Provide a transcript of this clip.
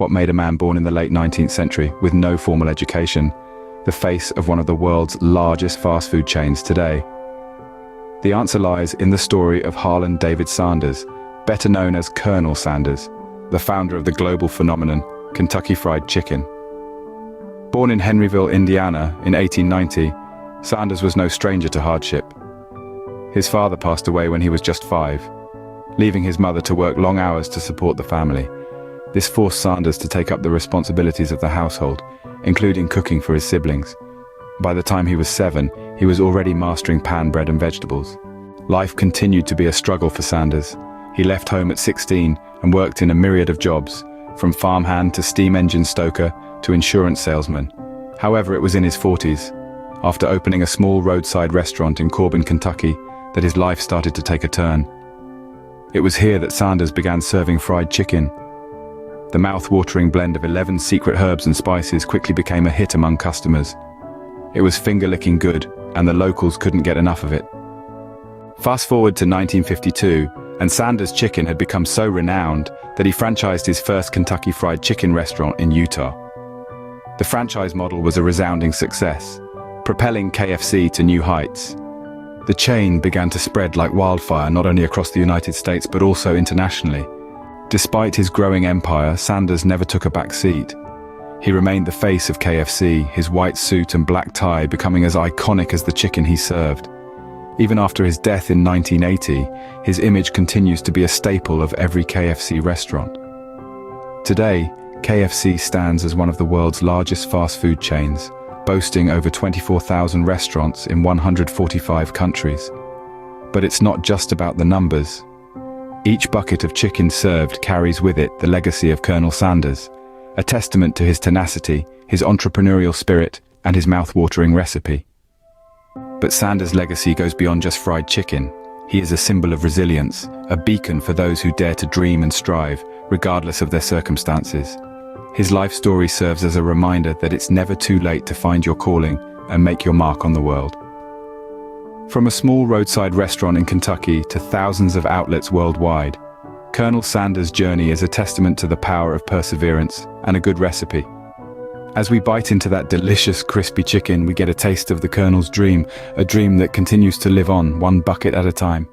what made a man born in the late 19th century with no formal education the face of one of the world's largest fast food chains today? The answer lies in the story of Harlan David Sanders, better known as Colonel Sanders, the founder of the global phenomenon Kentucky Fried Chicken. Born in Henryville, Indiana in 1890, Sanders was no stranger to hardship. His father passed away when he was just 5, leaving his mother to work long hours to support the family. This forced Sanders to take up the responsibilities of the household, including cooking for his siblings. By the time he was 7, he was already mastering pan bread and vegetables. Life continued to be a struggle for Sanders. He left home at 16 and worked in a myriad of jobs, from farmhand to steam engine stoker to insurance salesman. However, it was in his 40s, after opening a small roadside restaurant in Corbin, Kentucky, that his life started to take a turn. It was here that Sanders began serving fried chicken. The mouth-watering blend of 11 secret herbs and spices quickly became a hit among customers. It was finger-licking good, and the locals couldn't get enough of it. Fast forward to 1952, and Sanders' Chicken had become so renowned that he franchised his first Kentucky Fried Chicken restaurant in Utah. The franchise model was a resounding success, propelling KFC to new heights. The chain began to spread like wildfire not only across the United States but also internationally. Despite his growing empire, Sanders never took a back seat. He remained the face of KFC, his white suit and black tie becoming as iconic as the chicken he served. Even after his death in 1980, his image continues to be a staple of every KFC restaurant. Today, KFC stands as one of the world's largest fast food chains, boasting over 24,000 restaurants in 145 countries. But it's not just about the numbers. Each bucket of chicken served carries with it the legacy of Colonel Sanders, a testament to his tenacity, his entrepreneurial spirit, and his mouth-watering recipe. But Sanders' legacy goes beyond just fried chicken. He is a symbol of resilience, a beacon for those who dare to dream and strive, regardless of their circumstances. His life story serves as a reminder that it's never too late to find your calling and make your mark on the world. From a small roadside restaurant in Kentucky to thousands of outlets worldwide, Colonel Sanders' journey is a testament to the power of perseverance and a good recipe. As we bite into that delicious crispy chicken, we get a taste of the Colonel's dream, a dream that continues to live on, one bucket at a time.